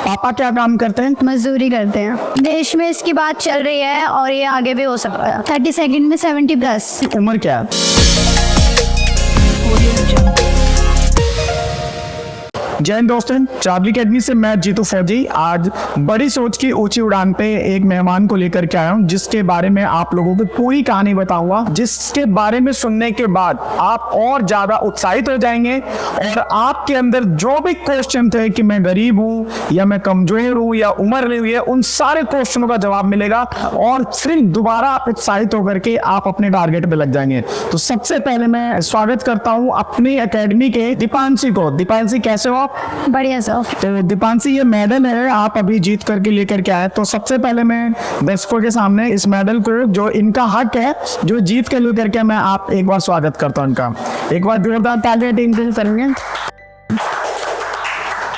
पापा क्या काम करते हैं? मजदूरी करते हैं। देश में इसकी बात चल रही है और ये आगे भी हो सकता है। 30 सेकंड में 70+। उम्र क्या है? जय हिंद दोस्तों, चार्ली अकेडमी से मैं जीतू फौजी आज बड़ी सोच की ऊंची उड़ान पे एक मेहमान को लेकर के आया हूँ, जिसके बारे में आप लोगों को पूरी कहानी बताऊंगा, जिसके बारे में सुनने के बाद आप और ज्यादा उत्साहित हो जाएंगे और आपके अंदर जो भी क्वेश्चन थे कि मैं गरीब हूँ या मैं कमजोर हूँ या उम्र नहीं हुई है, उन सारे क्वेश्चनों का जवाब मिलेगा और फिर दोबारा आप उत्साहित होकर के आप अपने टारगेट पे लग जाएंगे। तो सबसे पहले मैं स्वागत करता हूँ अपनी अकेडमी के दीपांशी को। दीपांशी कैसे हो? बढ़िया सर। तो दीपांशी, ये मेडल है आप अभी जीत करके लेकर के आए, तो सबसे पहले मैं दर्शकों के सामने इस मेडल को, जो इनका हक है, जो जीत के लेकर के, मैं आप एक बार स्वागत करता हूँ इनका। एक बार जोरदार तालियां टीम के लिए करेंगे।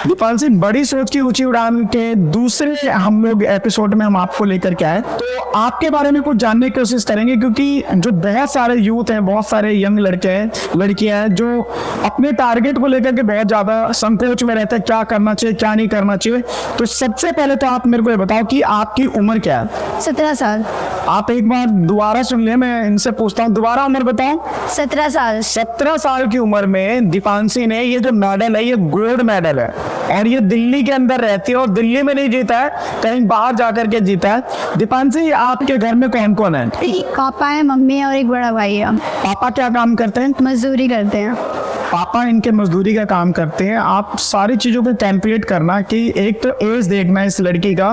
दीपांशी, बड़ी सोच की ऊंची उड़ान के दूसरे हम लोग एपिसोड में हम आपको लेकर के आए, तो आपके बारे में कुछ जानने की कोशिश करेंगे, क्योंकि जो बहुत सारे यूथ हैं, बहुत सारे यंग लड़के हैं, लड़कियां हैं, जो अपने टारगेट को लेकर के बहुत ज्यादा संकोच में रहते हैं, क्या करना चाहिए क्या नहीं करना चाहिए। तो सबसे पहले तो आप मेरे को ये बताओ कि आपकी उम्र क्या है? 17 साल। आप एक बार दोबारा सुन ले, मैं इनसे पूछता हूँ, दोबारा उम्र बताओ। 17 साल। 17 साल की उम्र में दीपांशी ने ये जो मेडल है, ये गोल्ड मेडल है और ये दिल्ली के अंदर रहती है और दिल्ली में नहीं जीता है, कहीं बाहर जाकर के जीता है। दीपांशी, आपके घर में कौन कौन है? पापा है, मम्मी है और एक बड़ा भाई है। पापा क्या काम करते हैं? मजदूरी करते हैं। पापा इनके मजदूरी का काम करते हैं। आप सारी चीज़ों को कैलकुलेट करना कि एक तो एज देखना इस लड़की का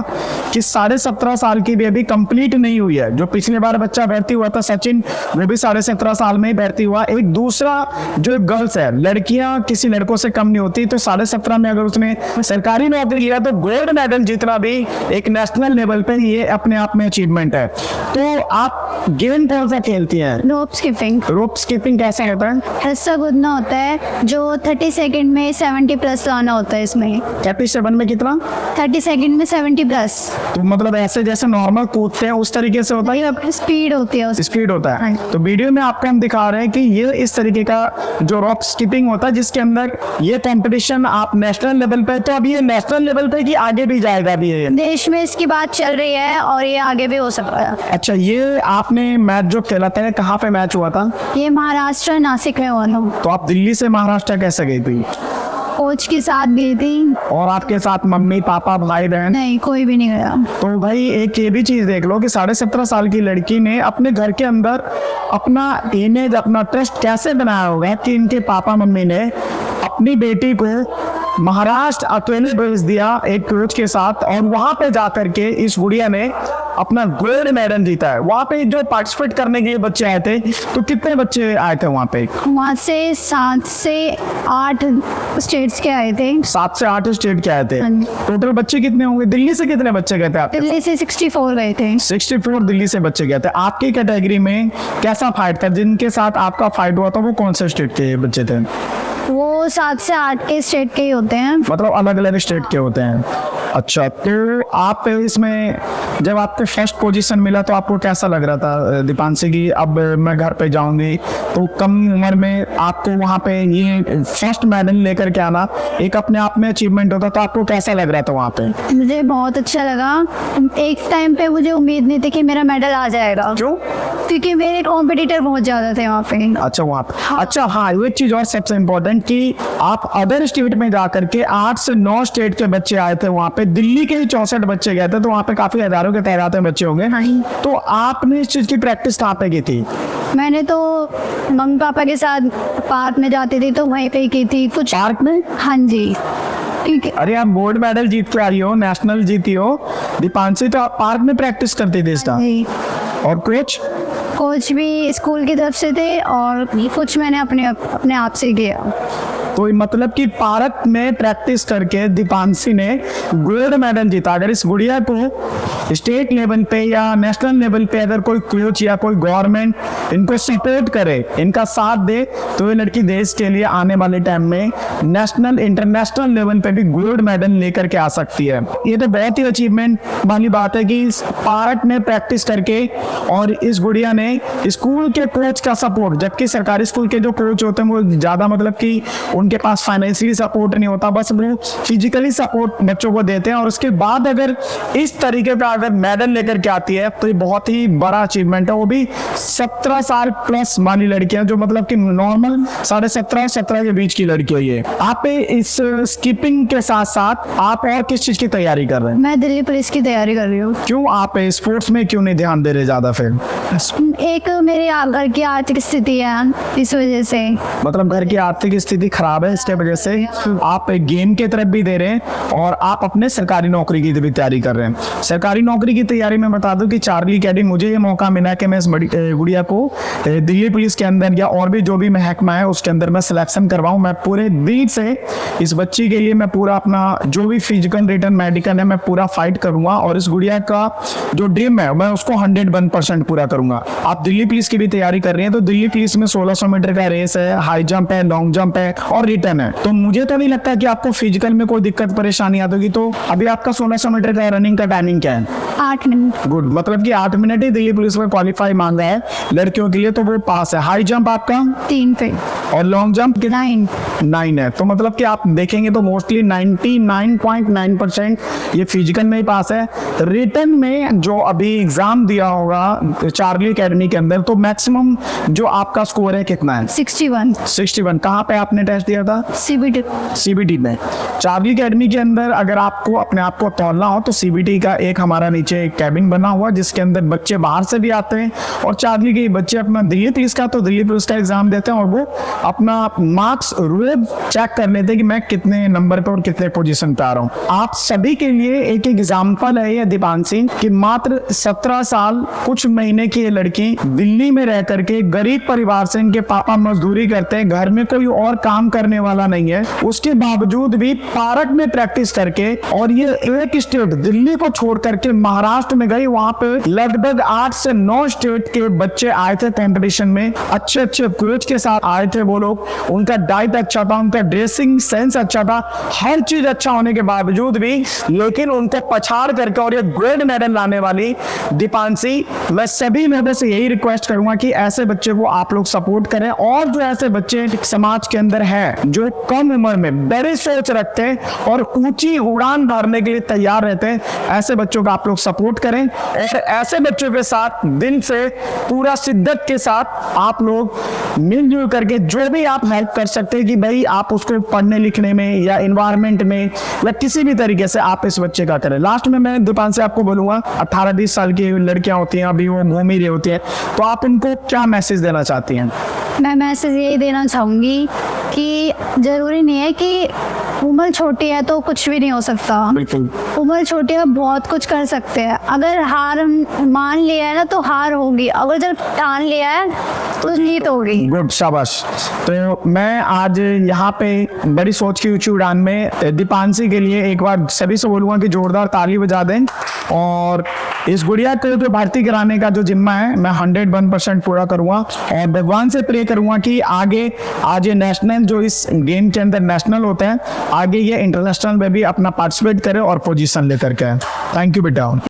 कि 17.5 साल की भी अभी कंप्लीट नहीं हुई है। जो पिछली बार बच्चा भर्ती हुआ था सचिन, वो भी 17.5 साल में ही भर्ती हुआ। एक दूसरा जो गर्ल्स है, लड़कियां किसी लड़कों से कम नहीं होती, तो 17.5 में अगर उसने सरकारी नौकरी किया तो गोल्ड मेडल जीतना भी एक नेशनल लेवल पे ये अपने आप में अचीवमेंट है। तो आप गेम कौन सा खेलती हैं? रोप स्किपिंग। रोप स्किपिंग कैसा होता है? रस्सा कूदना होता है, जो 30 सेकंड में 70+ लाना होता है। इसमें 37 में कितना? 30 सेकंड में 70+। तो मतलब ऐसे जैसे नॉर्मल कूदते हैं उस तरीके से होता है? स्पीड होती है। स्पीड होता है। हाँ। तो वीडियो में आपको हम दिखा रहे हैं कि ये इस तरीके का जो रॉप स्किपिंग होता है, जिसके अंदर ये कंपटीशन आप नेशनल लेवल पे, तो अभी ये नेशनल लेवल पे कि आगे भी जाएगा अभी ये? देश में इसकी बात चल रही है और ये आगे भी हो सकता है। अच्छा, ये आपने मैच जो खेला था, कहाँ पे मैच हुआ था? ये महाराष्ट्र नासिक में हुआ था। तो आप दिल्ली से महाराष्ट्र कैसे गई थी? कोच के साथ गई थी। और आपके साथ मम्मी पापा भाई बहन? नहीं, कोई भी नहीं गया। तो भाई एक ये भी चीज देख लो कि 17.5 साल की लड़की ने अपने घर के अंदर अपना इमेज, अपना ट्रस्ट कैसे बनाया होगा कि इनके पापा मम्मी ने अपनी बेटी को महाराष्ट्र अकेले भेज दिया एक कोच के साथ, और वहां पे जाकर के इस गुड़िया ने अपना गोल्ड मेडल जीता है। वहां पे जो पार्टिसिपेट करने के लिए बच्चे आए थे, तो कितने बच्चे आए थे वहां पे? वहाँ से 7 से 8 स्टेट्स के आए थे। 7 से 8 स्टेट के आए थे। हाँ जी। टोटल बच्चे कितने होंगे? दिल्ली से कितने बच्चे गए थे आपके? दिल्ली से 64 गए थे। 64 दिल्ली से बच्चे गए थे। आपकी कैटेगरी में कैसा फाइट था? जिनके साथ आपका फाइट हुआ था वो कौन से स्टेट के बच्चे थे? वो 7 से 8 के स्टेट के ही होते हैं। मतलब अलग अलग स्टेट के होते हैं। अच्छा, तो आप इसमें जब आपको फर्स्ट पोजीशन मिला तो आपको कैसा लग रहा था दीपांशी की अब मैं घर पे जाऊंगी? तो कम उम्र में आपको वहाँ पे ये फर्स्ट मेडल लेकर के आना एक अपने आप में अचीवमेंट होता, तो आपको कैसा लग रहा था वहाँ पे? मुझे बहुत अच्छा लगा। एक टाइम पे मुझे उम्मीद नहीं थी कि मेरा मेडल आ जाएगा। क्यों? क्योंकि मेरे कॉम्पिटिटर बहुत ज्यादा थे वहाँ पे। अच्छा, वहाँ पे। अच्छा, हाँ, वो एक चीज और सबसे इम्पोर्टेंट कि आप अदर स्टेट में जाकर के 8 से 9 स्टेट के बच्चे आए थे वहाँ पे। दिल्ली के ही 64 बच्चे गए थे, तो वहाँ पे काफी हजारों के तादाद में बच्चे होंगे। तो आपने इस चीज की प्रैक्टिस कहाँ पे की थी? मैंने तो मम्मी पापा के साथ पार्क में जाती थी, तो वहीं पे की थी कुछ। पार्क में? हाँ जी। ठीक है। अरे आप गोल्ड मेडल जीत के आ रही हो, नेशनल जीती हो दीपांशी, तो आप पार्क में प्रैक्टिस करती थी इसका? और कोच भी स्कूल की तरफ से थे और कुछ मैंने अपने आप से किया। तो मतलब कि पार्क में प्रैक्टिस करके दीपांशी ने गोल्ड मेडल जीता। अगर इस गुड़िया को स्टेट लेवल पे या नेशनल लेवल पे अगर कोई कोच या कोई गवर्नमेंट इनको सपोर्ट करे, इनका साथ दे, तो ये लड़की देश के लिए आने वाले टाइम में नेशनल इंटरनेशनल लेवल पे भी गोल्ड मेडल लेकर के आ सकती है। ये तो बहुत ही अचीवमेंट वाली बात है कि इस पार्क में प्रैक्टिस करके और इस गुड़िया ने स्कूल के कोच का सपोर्ट, जबकि सरकारी स्कूल के जो कोच होते हैं वो ज़्यादा मतलब कि उनके पास फाइनेंशियली सपोर्ट नहीं होता, बस वो फिजिकली सपोर्ट बच्चों को देते हैं और उसके बाद अगर इस तरीके का अगर मेडल लेकर के आती है तो ये बहुत ही बड़ा अचीवमेंट है। वो भी 17 साल प्लस वाली लड़कियां, जो मतलब कि नॉर्मल 17.5-17 के बीच की लड़की हुई है। आप इस स्कीपिंग के साथ साथ आप और किस चीज की तैयारी कर रहे हैं? मैं दिल्ली पुलिस की तैयारी कर रही हूँ। क्यों आप स्पोर्ट्स में क्यों नहीं ध्यान दे रहे ज्यादा फिर? एक मेरे घर की आर्थिक स्थिति है, इस वजह से। मतलब घर की आर्थिक स्थिति खराब है, इसके वजह से आप गेम के तरफ भी दे रहे हैं और आप अपने सरकारी नौकरी की भी तैयारी कर रहे हैं। सरकारी नौकरी की तैयारी में बता दूं कि चार्ली अकेडमी, मुझे ये मौका मिला कि मैं इस बड़ी गुड़िया को दिल्ली पुलिस के अंदर या और भी जो भी महकमा है उसके अंदर मैं सिलेक्शन करवाऊं। मैं पूरे दिल से इस बच्ची के लिए मैं पूरा अपना जो भी फिजिकल रिटर्न मेडिकल है मैं पूरा फाइट करूंगा और इस गुड़िया का जो ड्रीम है मैं उसको 101% पूरा करूंगा। आप दिल्ली पुलिस की भी तैयारी कर रही हैं तो दिल्ली पुलिस में 1600 मीटर का रेस है, हाई जंप है, लॉन्ग जंप है और रिटर्न है। तो मुझे तो नहीं लगता कि आपको फिजिकल में कोई दिक्कत परेशानी आती होगी। तो अभी आपका 1600 मीटर का रनिंग का टाइमिंग क्या है? 8 मिनट। गुड, मतलब कि 8 मिनट ही दिल्ली पुलिस में क्वालिफाई मांग रहा है लड़कियों के लिए, तो वो पास है। हाई जंप आपका 3 पे और लॉन्ग जंप 9 है। तो मतलब कि आप देखेंगे तो मोस्टली 99.9% ये फिजिकल में ही पास है। रिटर्न में जो अभी एग्जाम दिया होगा चार्ली अकेडमी के अंदर, तो मैक्सिमम जो आपका स्कोर है कितना है? 61। कहाँ पे आपने टेस्ट दिया था? CBT में। चार्ली अकेडमी के अंदर अगर आपको अपने आप को तौलना हो तो CBT का एक हमारा नीचे एक कैबिन बना हुआ जिसके अंदर बच्चे बाहर से भी आते हैं और चार्ली के बच्चे अपना दिल्ली पुलिस का एग्जाम देते हैं और वो अपना मार्क्स रोज चेक कर लेते हैं कि मैं कितने नंबर पे और कितने पोजीशन पे आ रहा हूँ। आप सभी के लिए एक एग्जाम्पल है ये दीपांशी कि मात्र 17 साल कुछ महीने की ये लड़की दिल्ली में रह करके गरीब परिवार से, इनके पापा मजदूरी करते हैं, घर में कोई और काम करने वाला नहीं है, उसके बावजूद भी पार्क में प्रैक्टिस करके और ये एक स्टेट दिल्ली को छोड़ करके महाराष्ट्र में गई। वहां पे लगभग 8 से 9 स्टेट के बच्चे आए थे कंपटीशन में, अच्छे कोच के साथ आए थे वो लोग। उनका डाइट अच्छा था, उनका ड्रेसिंग सेंस अच्छा था, हर चीज अच्छा होने के बावजूद भी लेकिन उनको पछाड़ करके और ये गोल्ड मेडल लाने वाली दीपांशी, मैं सभी में से यही रिक्वेस्ट करूंगा कि ऐसे बच्चे को आप लोग सपोर्ट करें और जो ऐसे बच्चे समाज के अंदर हैं जो कम उम्र में बड़ी सोच रखते हैं और ऊंची उड़ान भरने के लिए तैयार रहते हैं, ऐसे बच्चों का आप लोग सपोर्ट करें और ऐसे बच्चों के साथ दिल से पूरा शिद्दत के साथ आप लोग मिलजुल करके जो भी आप हेल्प कर सकते हैं कि भाई आप उसको पढ़ने लिखने में या इन्वायरमेंट में या किसी भी तरीके से आप इस बच्चे का करें। लास्ट में मैं दुकान से आपको बोलूंगा 18-20 साल की लड़कियां होती हैं, अभी वो घूम ही रही होती हैं, तो आप उनको क्या मैसेज देना चाहती हैं? मैं मैसेज यही देना चाहूंगी कि जरूरी नहीं है कि उम्र छोटी है तो कुछ भी नहीं हो सकता। बिल्कुल, उम्र छोटी है, बहुत कुछ कर सकते हैं। अगर हार मान लिया है ना तो हार होगी, अगर जब ठान लिया है तो जीत होगी। गुड, शाबाश। तो मैं आज यहाँ पे बड़ी सोच की ऊंची उड़ान में दीपांशी के लिए एक बार सभी से बोलूंगा कि जोरदार ताली बजा दें और इस गुड़िया को जो भर्ती कराने का जो जिम्मा है मैं 101% पूरा करूंगा और भगवान से प्रे करूंगा कि आगे आज ये नेशनल जो इस गेम के अंदर नेशनल होते हैं, आगे ये इंटरनेशनल में भी अपना पार्टिसिपेट करे और पोजीशन लेकर के। थैंक यू बेटा।